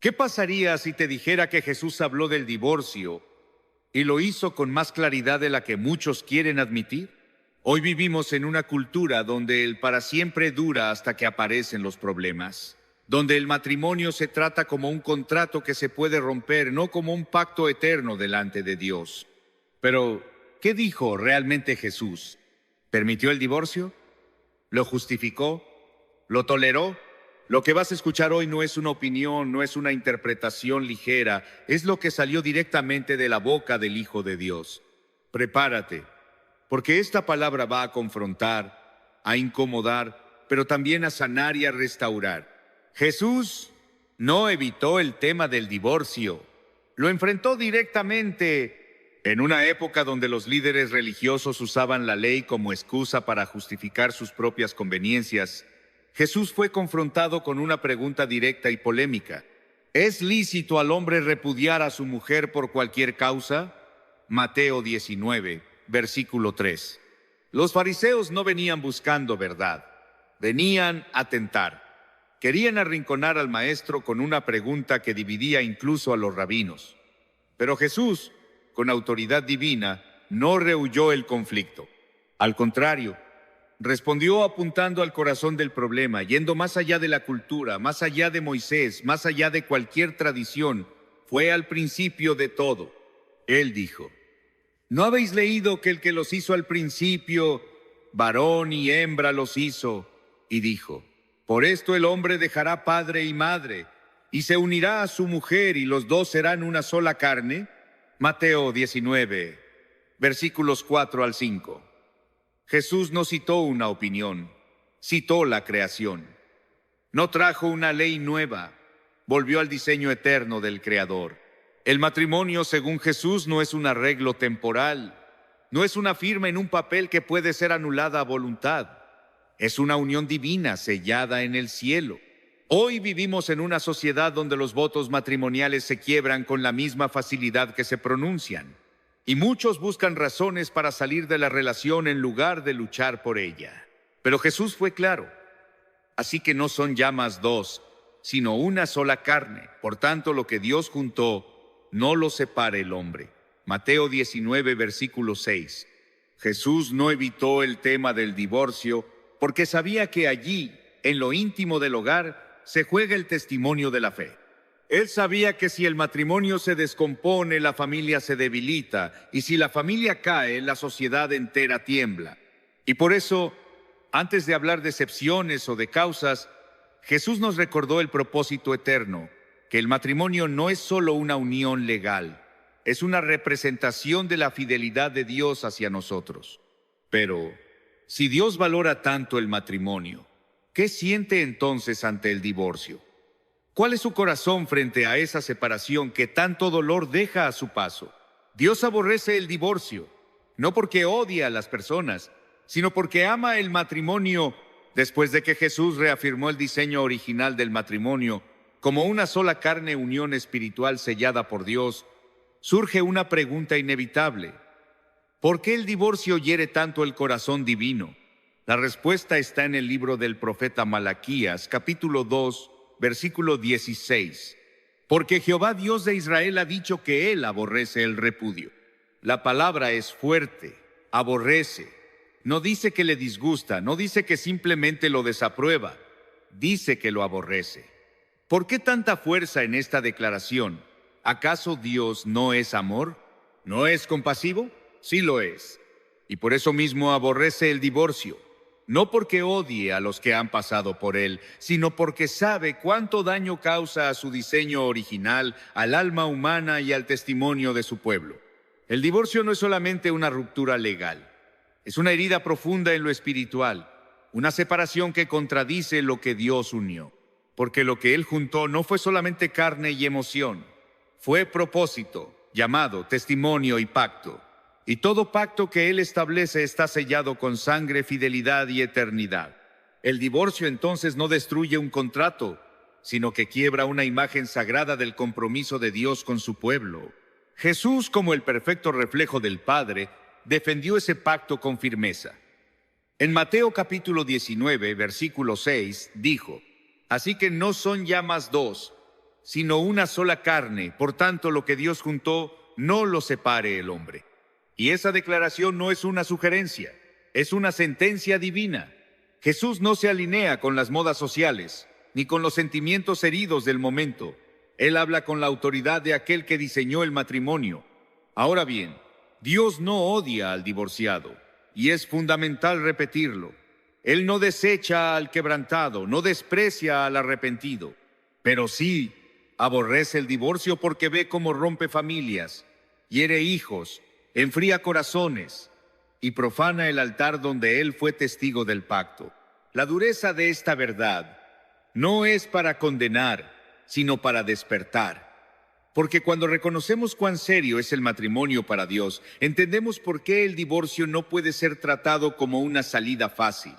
¿Qué pasaría si te dijera que Jesús habló del divorcio y lo hizo con más claridad de la que muchos quieren admitir? Hoy vivimos en una cultura donde el para siempre dura hasta que aparecen los problemas, donde el matrimonio se trata como un contrato que se puede romper, no como un pacto eterno delante de Dios. Pero, ¿qué dijo realmente Jesús? ¿Permitió el divorcio? ¿Lo justificó? ¿Lo toleró? Lo que vas a escuchar hoy no es una opinión, no es una interpretación ligera, es lo que salió directamente de la boca del Hijo de Dios. Prepárate, porque esta palabra va a confrontar, a incomodar, pero también a sanar y a restaurar. Jesús no evitó el tema del divorcio, lo enfrentó directamente. En una época donde los líderes religiosos usaban la ley como excusa para justificar sus propias conveniencias, Jesús fue confrontado con una pregunta directa y polémica. ¿Es lícito al hombre repudiar a su mujer por cualquier causa? Mateo 19, versículo 3. Los fariseos no venían buscando verdad, venían a tentar. Querían arrinconar al maestro con una pregunta que dividía incluso a los rabinos. Pero Jesús, con autoridad divina, no rehuyó el conflicto. Al contrario, respondió apuntando al corazón del problema, yendo más allá de la cultura, más allá de Moisés, más allá de cualquier tradición. Fue al principio de todo. Él dijo: ¿no habéis leído que el que los hizo al principio, varón y hembra los hizo? Y dijo: por esto el hombre dejará padre y madre, y se unirá a su mujer, y los dos serán una sola carne. Mateo 19, versículos 4 al 5. Jesús no citó una opinión, citó la creación. No trajo una ley nueva, volvió al diseño eterno del Creador. El matrimonio, según Jesús, no es un arreglo temporal, no es una firma en un papel que puede ser anulada a voluntad. Es una unión divina sellada en el cielo. Hoy vivimos en una sociedad donde los votos matrimoniales se quiebran con la misma facilidad que se pronuncian. Y muchos buscan razones para salir de la relación en lugar de luchar por ella. Pero Jesús fue claro. Así que no son ya más dos, sino una sola carne. Por tanto, lo que Dios juntó, no lo separe el hombre. Mateo 19, versículo 6. Jesús no evitó el tema del divorcio porque sabía que allí, en lo íntimo del hogar, se juega el testimonio de la fe. Él sabía que si el matrimonio se descompone, la familia se debilita, y si la familia cae, la sociedad entera tiembla. Y por eso, antes de hablar de excepciones o de causas, Jesús nos recordó el propósito eterno, que el matrimonio no es solo una unión legal, es una representación de la fidelidad de Dios hacia nosotros. Pero, si Dios valora tanto el matrimonio, ¿qué siente entonces ante el divorcio? ¿Cuál es su corazón frente a esa separación que tanto dolor deja a su paso? Dios aborrece el divorcio, no porque odia a las personas, sino porque ama el matrimonio. Después de que Jesús reafirmó el diseño original del matrimonio como una sola carne, unión espiritual sellada por Dios, surge una pregunta inevitable. ¿Por qué el divorcio hiere tanto el corazón divino? La respuesta está en el libro del profeta Malaquías, capítulo 2, versículo 16. Porque Jehová Dios de Israel ha dicho que Él aborrece el repudio. La palabra es fuerte, aborrece. No dice que le disgusta, no dice que simplemente lo desaprueba, dice que lo aborrece. ¿Por qué tanta fuerza en esta declaración? ¿Acaso Dios no es amor? ¿No es compasivo? Sí lo es. Y por eso mismo aborrece el divorcio. No porque odie a los que han pasado por él, sino porque sabe cuánto daño causa a su diseño original, al alma humana y al testimonio de su pueblo. El divorcio no es solamente una ruptura legal, es una herida profunda en lo espiritual, una separación que contradice lo que Dios unió. Porque lo que Él juntó no fue solamente carne y emoción, fue propósito, llamado, testimonio y pacto. Y todo pacto que Él establece está sellado con sangre, fidelidad y eternidad. El divorcio entonces no destruye un contrato, sino que quiebra una imagen sagrada del compromiso de Dios con su pueblo. Jesús, como el perfecto reflejo del Padre, defendió ese pacto con firmeza. En Mateo capítulo 19, versículo 6, dijo: así que no son ya más dos, sino una sola carne. Por tanto, lo que Dios juntó, no lo separe el hombre. Y esa declaración no es una sugerencia, es una sentencia divina. Jesús no se alinea con las modas sociales, ni con los sentimientos heridos del momento. Él habla con la autoridad de aquel que diseñó el matrimonio. Ahora bien, Dios no odia al divorciado, y es fundamental repetirlo. Él no desecha al quebrantado, no desprecia al arrepentido, pero sí aborrece el divorcio porque ve cómo rompe familias, hiere hijos, enfría corazones y profana el altar donde Él fue testigo del pacto. La dureza de esta verdad no es para condenar, sino para despertar. Porque cuando reconocemos cuán serio es el matrimonio para Dios, entendemos por qué el divorcio no puede ser tratado como una salida fácil.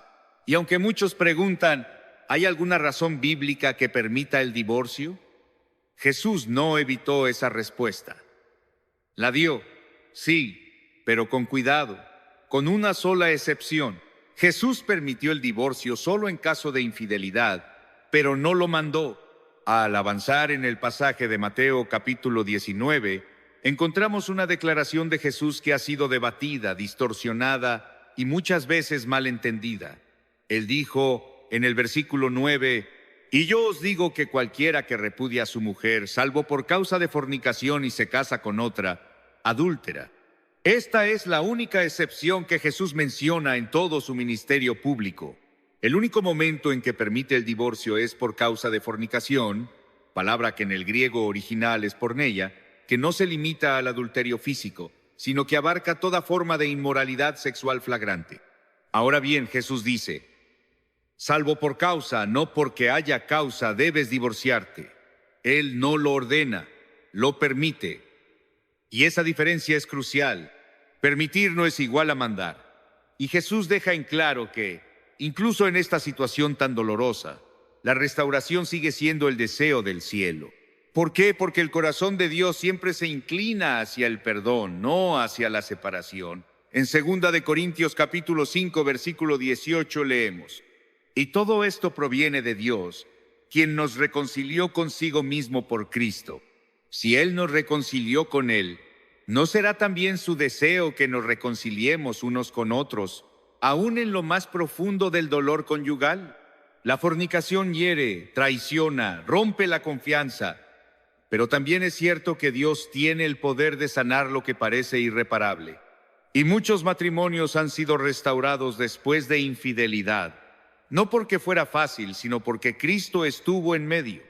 Y aunque muchos preguntan, ¿hay alguna razón bíblica que permita el divorcio? Jesús no evitó esa respuesta. La dio, sí, pero con cuidado, con una sola excepción. Jesús permitió el divorcio solo en caso de infidelidad, pero no lo mandó. Al avanzar en el pasaje de Mateo capítulo 19, encontramos una declaración de Jesús que ha sido debatida, distorsionada y muchas veces malentendida. Él dijo en el versículo 9, «Y yo os digo que cualquiera que repudia a su mujer, salvo por causa de fornicación y se casa con otra, adúltera». Esta es la única excepción que Jesús menciona en todo su ministerio público. El único momento en que permite el divorcio es por causa de fornicación, palabra que en el griego original es porneia, que no se limita al adulterio físico, sino que abarca toda forma de inmoralidad sexual flagrante. Ahora bien, Jesús dice, salvo por causa, no porque haya causa, debes divorciarte. Él no lo ordena, lo permite. Y esa diferencia es crucial. Permitir no es igual a mandar. Y Jesús deja en claro que, incluso en esta situación tan dolorosa, la restauración sigue siendo el deseo del cielo. ¿Por qué? Porque el corazón de Dios siempre se inclina hacia el perdón, no hacia la separación. En 2 de Corintios capítulo 5, versículo 18 leemos, «Y todo esto proviene de Dios, quien nos reconcilió consigo mismo por Cristo. Si Él nos reconcilió con Él, ¿no será también su deseo que nos reconciliemos unos con otros, aún en lo más profundo del dolor conyugal? La fornicación hiere, traiciona, rompe la confianza, pero también es cierto que Dios tiene el poder de sanar lo que parece irreparable. Y muchos matrimonios han sido restaurados después de infidelidad, no porque fuera fácil, sino porque Cristo estuvo en medio.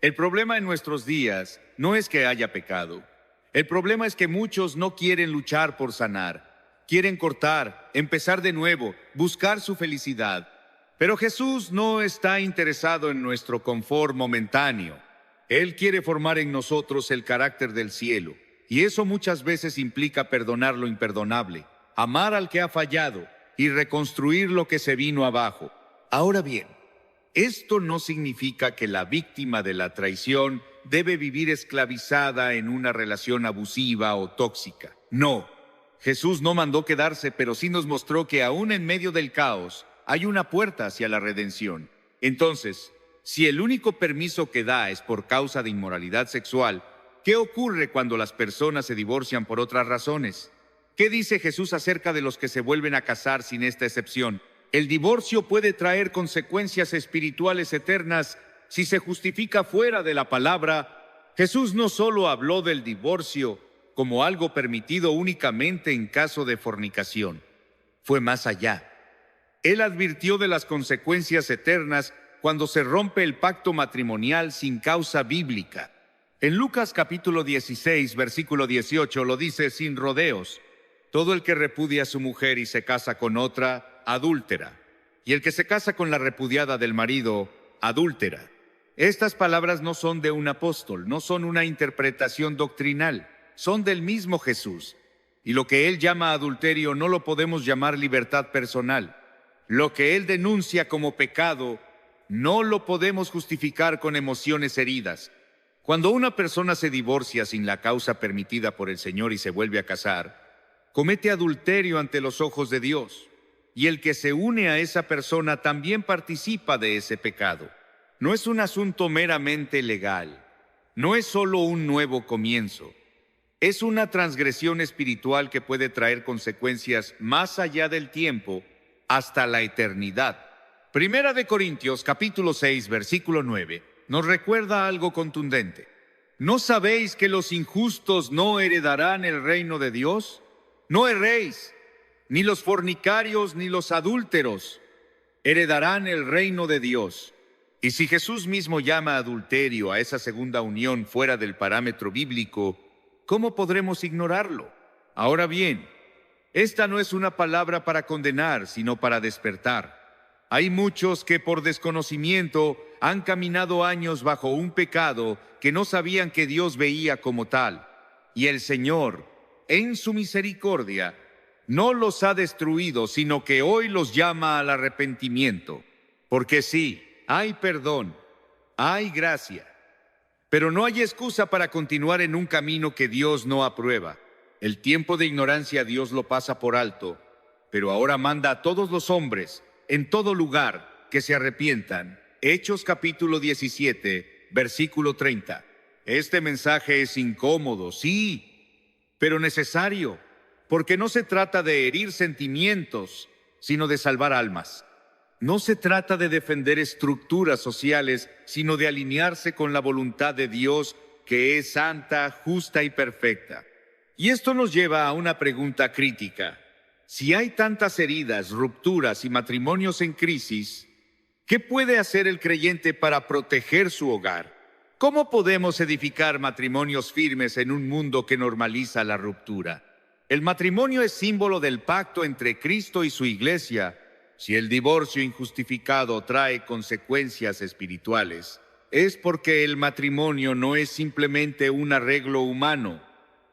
El problema en nuestros días no es que haya pecado. El problema es que muchos no quieren luchar por sanar. Quieren cortar, empezar de nuevo, buscar su felicidad. Pero Jesús no está interesado en nuestro confort momentáneo. Él quiere formar en nosotros el carácter del cielo. Y eso muchas veces implica perdonar lo imperdonable, amar al que ha fallado y reconstruir lo que se vino abajo. Ahora bien, esto no significa que la víctima de la traición debe vivir esclavizada en una relación abusiva o tóxica. No, Jesús no mandó quedarse, pero sí nos mostró que aún en medio del caos hay una puerta hacia la redención. Entonces, si el único permiso que da es por causa de inmoralidad sexual, ¿qué ocurre cuando las personas se divorcian por otras razones? ¿Qué dice Jesús acerca de los que se vuelven a casar sin esta excepción? El divorcio puede traer consecuencias espirituales eternas si se justifica fuera de la palabra. Jesús no solo habló del divorcio como algo permitido únicamente en caso de fornicación. Fue más allá. Él advirtió de las consecuencias eternas cuando se rompe el pacto matrimonial sin causa bíblica. En Lucas capítulo 16, versículo 18 lo dice sin rodeos. Todo el que repudia a su mujer y se casa con otra, adúltera. Y el que se casa con la repudiada del marido, adúltera. Estas palabras no son de un apóstol, no son una interpretación doctrinal, son del mismo Jesús. Y lo que él llama adulterio no lo podemos llamar libertad personal. Lo que él denuncia como pecado no lo podemos justificar con emociones heridas. Cuando una persona se divorcia sin la causa permitida por el Señor y se vuelve a casar, comete adulterio ante los ojos de Dios. Y el que se une a esa persona también participa de ese pecado. No es un asunto meramente legal, no es solo un nuevo comienzo, es una transgresión espiritual que puede traer consecuencias más allá del tiempo, hasta la eternidad. Primera de Corintios, capítulo 6, versículo 9, nos recuerda algo contundente. ¿No sabéis que los injustos no heredarán el reino de Dios? No erréis, ni los fornicarios ni los adúlteros heredarán el reino de Dios. Y si Jesús mismo llama adulterio a esa segunda unión fuera del parámetro bíblico, ¿cómo podremos ignorarlo? Ahora bien, esta no es una palabra para condenar, sino para despertar. Hay muchos que por desconocimiento han caminado años bajo un pecado que no sabían que Dios veía como tal. Y el Señor, en su misericordia, no los ha destruido, sino que hoy los llama al arrepentimiento. Porque sí, hay perdón, hay gracia, pero no hay excusa para continuar en un camino que Dios no aprueba. El tiempo de ignorancia Dios lo pasa por alto, pero ahora manda a todos los hombres, en todo lugar, que se arrepientan. Hechos capítulo 17, versículo 30. Este mensaje es incómodo, sí, pero necesario, porque no se trata de herir sentimientos, sino de salvar almas. No se trata de defender estructuras sociales, sino de alinearse con la voluntad de Dios, que es santa, justa y perfecta. Y esto nos lleva a una pregunta crítica. Si hay tantas heridas, rupturas y matrimonios en crisis, ¿qué puede hacer el creyente para proteger su hogar? ¿Cómo podemos edificar matrimonios firmes en un mundo que normaliza la ruptura? El matrimonio es símbolo del pacto entre Cristo y su iglesia. Si el divorcio injustificado trae consecuencias espirituales, es porque el matrimonio no es simplemente un arreglo humano,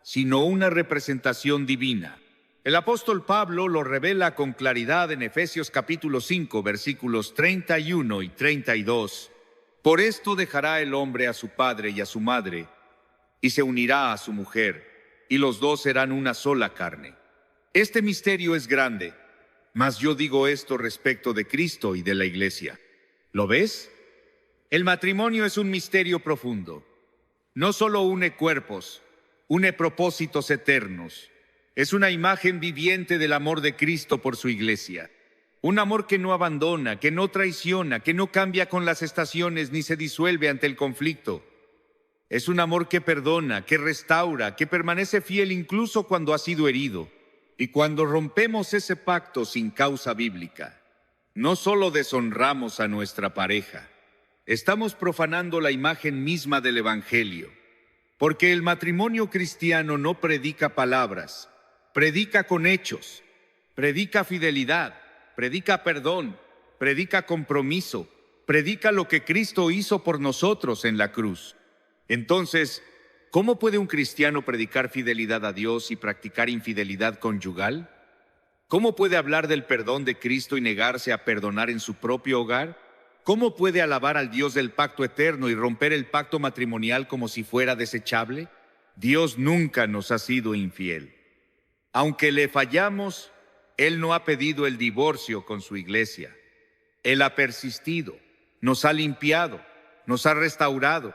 sino una representación divina. El apóstol Pablo lo revela con claridad en Efesios capítulo 5, versículos 31 y 32. Por esto dejará el hombre a su padre y a su madre, y se unirá a su mujer, y los dos serán una sola carne. Este misterio es grande, mas yo digo esto respecto de Cristo y de la iglesia. ¿Lo ves? El matrimonio es un misterio profundo. No solo une cuerpos, une propósitos eternos. Es una imagen viviente del amor de Cristo por su iglesia. Un amor que no abandona, que no traiciona, que no cambia con las estaciones ni se disuelve ante el conflicto. Es un amor que perdona, que restaura, que permanece fiel incluso cuando ha sido herido. Y cuando rompemos ese pacto sin causa bíblica, no solo deshonramos a nuestra pareja, estamos profanando la imagen misma del Evangelio. Porque el matrimonio cristiano no predica palabras, predica con hechos, predica fidelidad, predica perdón, predica compromiso, predica lo que Cristo hizo por nosotros en la cruz. Entonces, ¿cómo puede un cristiano predicar fidelidad a Dios y practicar infidelidad conyugal? ¿Cómo puede hablar del perdón de Cristo y negarse a perdonar en su propio hogar? ¿Cómo puede alabar al Dios del pacto eterno y romper el pacto matrimonial como si fuera desechable? Dios nunca nos ha sido infiel. Aunque le fallamos, Él no ha pedido el divorcio con su iglesia. Él ha persistido, nos ha limpiado, nos ha restaurado.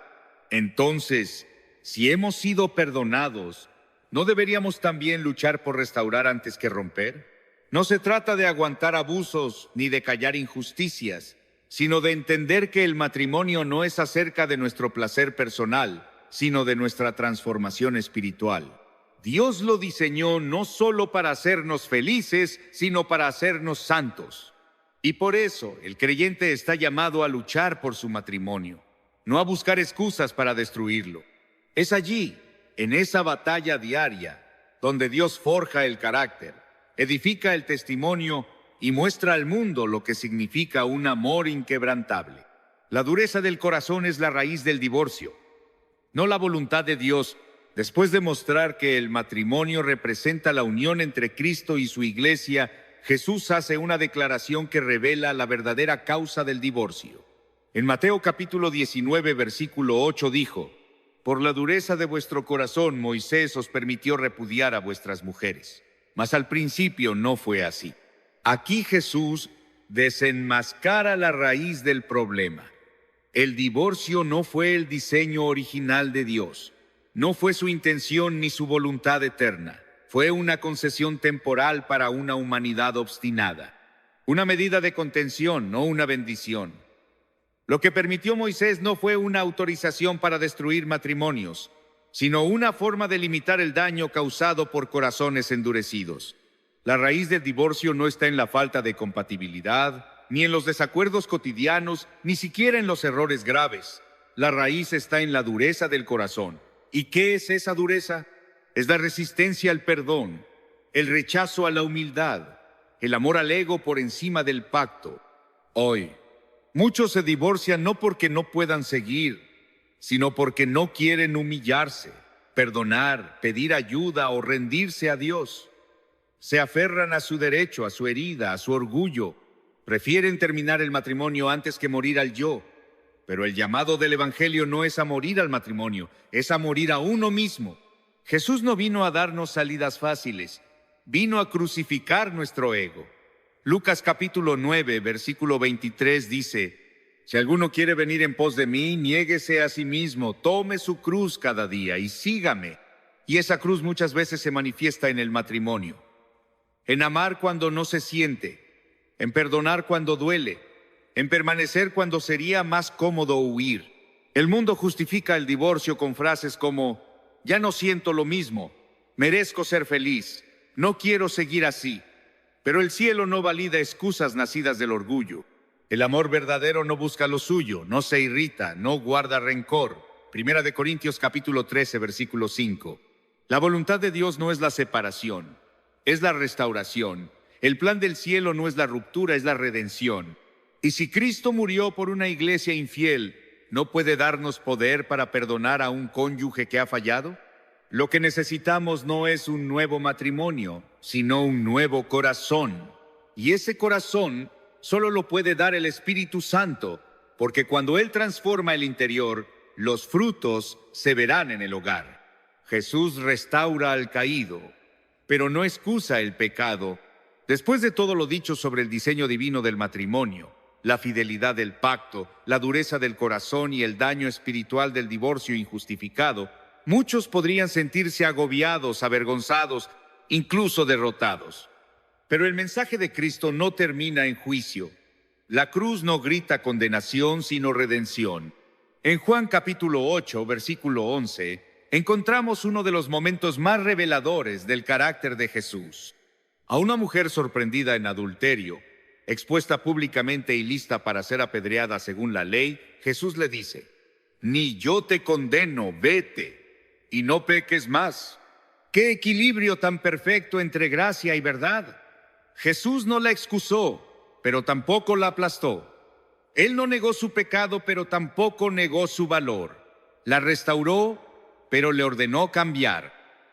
Entonces, si hemos sido perdonados, ¿no deberíamos también luchar por restaurar antes que romper? No se trata de aguantar abusos ni de callar injusticias, sino de entender que el matrimonio no es acerca de nuestro placer personal, sino de nuestra transformación espiritual. Dios lo diseñó no solo para hacernos felices, sino para hacernos santos. Y por eso el creyente está llamado a luchar por su matrimonio, no a buscar excusas para destruirlo. Es allí, en esa batalla diaria, donde Dios forja el carácter, edifica el testimonio y muestra al mundo lo que significa un amor inquebrantable. La dureza del corazón es la raíz del divorcio, no la voluntad de Dios. Después de mostrar que el matrimonio representa la unión entre Cristo y su iglesia, Jesús hace una declaración que revela la verdadera causa del divorcio. En Mateo capítulo 19, versículo 8 dijo: «Por la dureza de vuestro corazón, Moisés os permitió repudiar a vuestras mujeres». Mas al principio no fue así. Aquí Jesús desenmascara la raíz del problema. El divorcio no fue el diseño original de Dios. No fue su intención ni su voluntad eterna. Fue una concesión temporal para una humanidad obstinada. Una medida de contención, no una bendición. Lo que permitió Moisés no fue una autorización para destruir matrimonios, sino una forma de limitar el daño causado por corazones endurecidos. La raíz del divorcio no está en la falta de compatibilidad, ni en los desacuerdos cotidianos, ni siquiera en los errores graves. La raíz está en la dureza del corazón. ¿Y qué es esa dureza? Es la resistencia al perdón, el rechazo a la humildad, el amor al ego por encima del pacto. Hoy, muchos se divorcian no porque no puedan seguir, sino porque no quieren humillarse, perdonar, pedir ayuda o rendirse a Dios. Se aferran a su derecho, a su herida, a su orgullo. Prefieren terminar el matrimonio antes que morir al yo. Pero el llamado del Evangelio no es a morir al matrimonio, es a morir a uno mismo. Jesús no vino a darnos salidas fáciles, vino a crucificar nuestro ego. Lucas capítulo 9, versículo 23 dice: si alguno quiere venir en pos de mí, niéguese a sí mismo, tome su cruz cada día y sígame. Y esa cruz muchas veces se manifiesta en el matrimonio. En amar cuando no se siente, en perdonar cuando duele, en permanecer cuando sería más cómodo huir. El mundo justifica el divorcio con frases como: ya no siento lo mismo, merezco ser feliz, no quiero seguir así. Pero el cielo no valida excusas nacidas del orgullo. El amor verdadero no busca lo suyo, no se irrita, no guarda rencor. Primera de Corintios capítulo 13, versículo 5. La voluntad de Dios no es la separación, es la restauración. El plan del cielo no es la ruptura, es la redención. Y si Cristo murió por una iglesia infiel, ¿no puede darnos poder para perdonar a un cónyuge que ha fallado? Lo que necesitamos no es un nuevo matrimonio, sino un nuevo corazón. Y ese corazón solo lo puede dar el Espíritu Santo, porque cuando Él transforma el interior, los frutos se verán en el hogar. Jesús restaura al caído, pero no excusa el pecado. Después de todo lo dicho sobre el diseño divino del matrimonio, la fidelidad del pacto, la dureza del corazón y el daño espiritual del divorcio injustificado, muchos podrían sentirse agobiados, avergonzados, incluso derrotados. Pero el mensaje de Cristo no termina en juicio. La cruz no grita condenación, sino redención. En Juan capítulo 8, versículo 11, encontramos uno de los momentos más reveladores del carácter de Jesús. A una mujer sorprendida en adulterio, expuesta públicamente y lista para ser apedreada según la ley, Jesús le dice: ni yo te condeno, vete, y no peques más. ¡Qué equilibrio tan perfecto entre gracia y verdad! Jesús no la excusó, pero tampoco la aplastó. Él no negó su pecado, pero tampoco negó su valor. La restauró, pero le ordenó cambiar.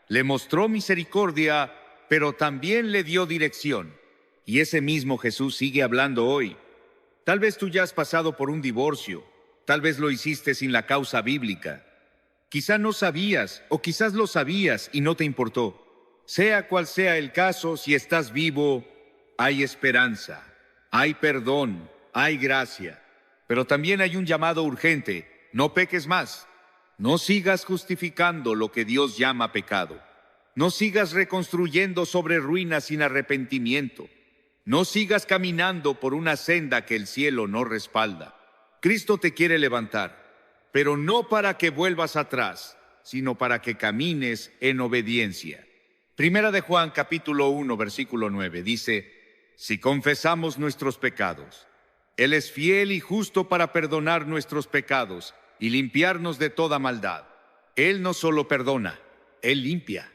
Le mostró misericordia, pero también le dio dirección. Y ese mismo Jesús sigue hablando hoy. Tal vez tú ya has pasado por un divorcio, tal vez lo hiciste sin la causa bíblica. Quizá no sabías, o quizás lo sabías y no te importó. Sea cual sea el caso, si estás vivo, hay esperanza, hay perdón, hay gracia. Pero también hay un llamado urgente: no peques más. No sigas justificando lo que Dios llama pecado. No sigas reconstruyendo sobre ruinas sin arrepentimiento. No sigas caminando por una senda que el cielo no respalda. Cristo te quiere levantar, pero no para que vuelvas atrás, sino para que camines en obediencia. Primera de Juan capítulo 1, versículo 9 dice: si confesamos nuestros pecados, Él es fiel y justo para perdonar nuestros pecados y limpiarnos de toda maldad. Él no solo perdona, Él limpia,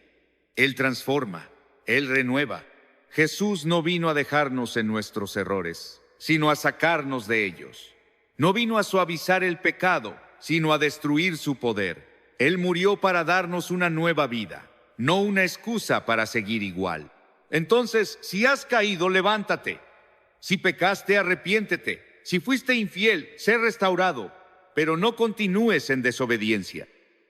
Él transforma, Él renueva. Jesús no vino a dejarnos en nuestros errores, sino a sacarnos de ellos. No vino a suavizar el pecado, sino a destruir su poder. Él murió para darnos una nueva vida, no una excusa para seguir igual. Entonces, si has caído, levántate. Si pecaste, arrepiéntete. Si fuiste infiel, sé restaurado, pero no continúes en desobediencia.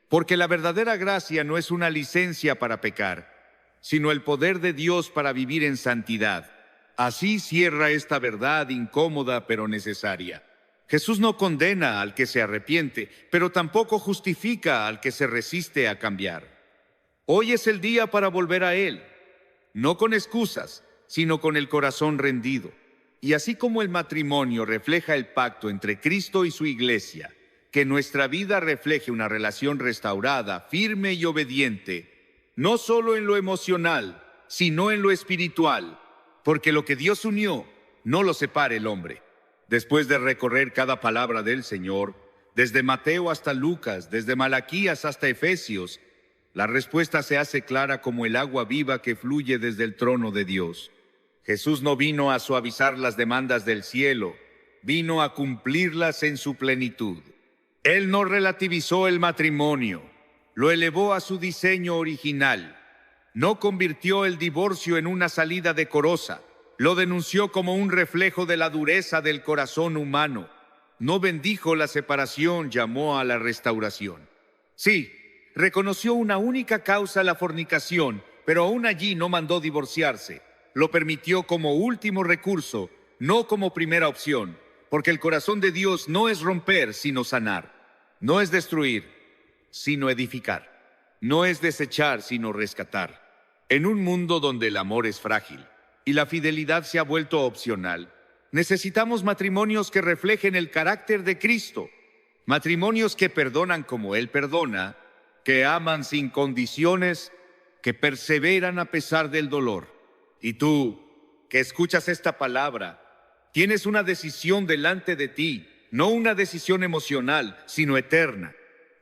Porque la verdadera gracia no es una licencia para pecar, sino el poder de Dios para vivir en santidad. Así cierra esta verdad incómoda pero necesaria. Jesús no condena al que se arrepiente, pero tampoco justifica al que se resiste a cambiar. Hoy es el día para volver a Él, no con excusas, sino con el corazón rendido. Y así como el matrimonio refleja el pacto entre Cristo y su iglesia, que nuestra vida refleje una relación restaurada, firme y obediente, no solo en lo emocional, sino en lo espiritual, porque lo que Dios unió, no lo separe el hombre. Después de recorrer cada palabra del Señor, desde Mateo hasta Lucas, desde Malaquías hasta Efesios, la respuesta se hace clara como el agua viva que fluye desde el trono de Dios. Jesús no vino a suavizar las demandas del cielo, vino a cumplirlas en su plenitud. Él no relativizó el matrimonio, lo elevó a su diseño original. No convirtió el divorcio en una salida decorosa, lo denunció como un reflejo de la dureza del corazón humano. No bendijo la separación, llamó a la restauración. Sí, reconoció una única causa, la fornicación, pero aún allí no mandó divorciarse. Lo permitió como último recurso, no como primera opción, porque el corazón de Dios no es romper, sino sanar. No es destruir, sino edificar. No es desechar, sino rescatar. En un mundo donde el amor es frágil y la fidelidad se ha vuelto opcional, necesitamos matrimonios que reflejen el carácter de Cristo. Matrimonios que perdonan como Él perdona, que aman sin condiciones, que perseveran a pesar del dolor. Y tú, que escuchas esta palabra, tienes una decisión delante de ti, no una decisión emocional, sino eterna.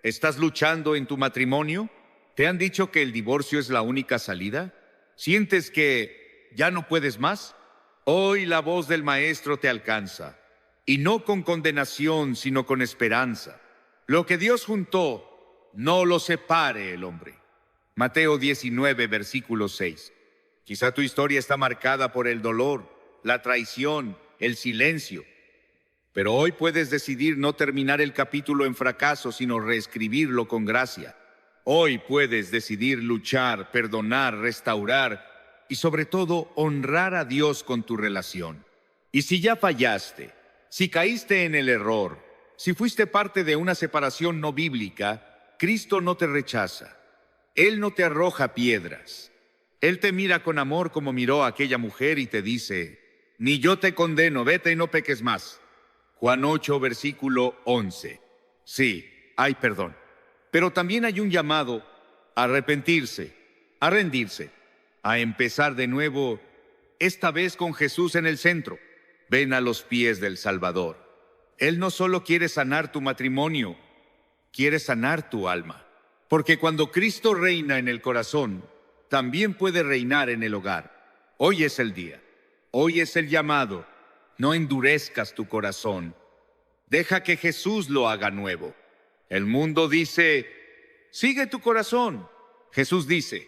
¿Estás luchando en tu matrimonio? ¿Te han dicho que el divorcio es la única salida? ¿Sientes que ya no puedes más? Hoy la voz del Maestro te alcanza, y no con condenación, sino con esperanza. Lo que Dios juntó, no lo separe el hombre. Mateo 19, versículo 6. Quizá tu historia está marcada por el dolor, la traición, el silencio. Pero hoy puedes decidir no terminar el capítulo en fracaso, sino reescribirlo con gracia. Hoy puedes decidir luchar, perdonar, restaurar y sobre todo honrar a Dios con tu relación. Y si ya fallaste, si caíste en el error, si fuiste parte de una separación no bíblica, Cristo no te rechaza. Él no te arroja piedras. Él te mira con amor como miró a aquella mujer y te dice: ni yo te condeno, vete y no peques más. Juan 8, versículo 11. Sí, hay perdón. Pero también hay un llamado a arrepentirse, a rendirse, a empezar de nuevo, esta vez con Jesús en el centro. Ven a los pies del Salvador. Él no solo quiere sanar tu matrimonio, quiere sanar tu alma. Porque cuando Cristo reina en el corazón, también puede reinar en el hogar. Hoy es el día. Hoy es el llamado. No endurezcas tu corazón. Deja que Jesús lo haga nuevo. El mundo dice: sigue tu corazón. Jesús dice: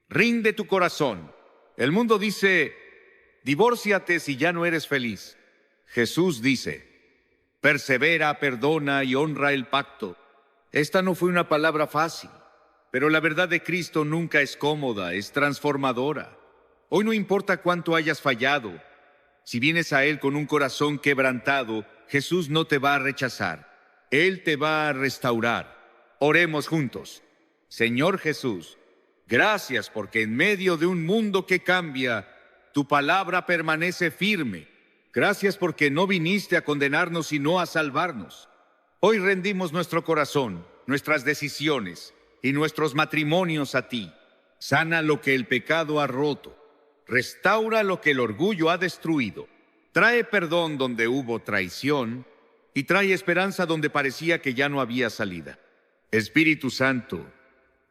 rinde tu corazón. El mundo dice: divórciate si ya no eres feliz. Jesús dice: persevera, perdona y honra el pacto. Esta no fue una palabra fácil, pero la verdad de Cristo nunca es cómoda, es transformadora. Hoy no importa cuánto hayas fallado. Si vienes a Él con un corazón quebrantado, Jesús no te va a rechazar. Él te va a restaurar. Oremos juntos. Señor Jesús, gracias porque en medio de un mundo que cambia, tu palabra permanece firme. Gracias porque no viniste a condenarnos, sino a salvarnos. Hoy rendimos nuestro corazón, nuestras decisiones y nuestros matrimonios a ti. Sana lo que el pecado ha roto. Restaura lo que el orgullo ha destruido. Trae perdón donde hubo traición y trae esperanza donde parecía que ya no había salida. Espíritu Santo,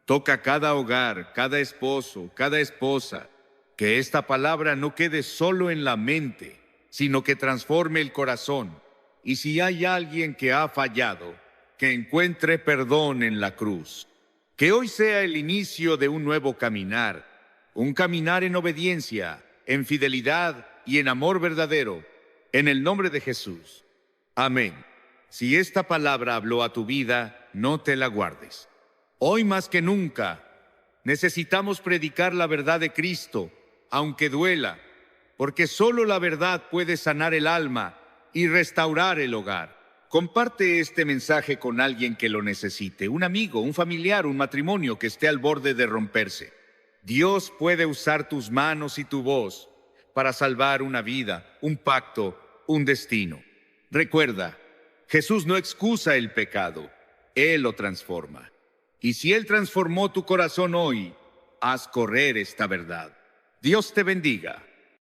toca cada hogar, cada esposo, cada esposa. Que esta palabra no quede solo en la mente, sino que transforme el corazón. Y si hay alguien que ha fallado, que encuentre perdón en la cruz. Que hoy sea el inicio de un nuevo caminar, un caminar en obediencia, en fidelidad y en amor verdadero, en el nombre de Jesús. Amén. Si esta palabra habló a tu vida, no te la guardes. Hoy más que nunca, necesitamos predicar la verdad de Cristo, aunque duela, porque solo la verdad puede sanar el alma y restaurar el hogar. Comparte este mensaje con alguien que lo necesite, un amigo, un familiar, un matrimonio que esté al borde de romperse. Dios puede usar tus manos y tu voz para salvar una vida, un pacto, un destino. Recuerda, Jesús no excusa el pecado, Él lo transforma. Y si Él transformó tu corazón hoy, haz correr esta verdad. Dios te bendiga.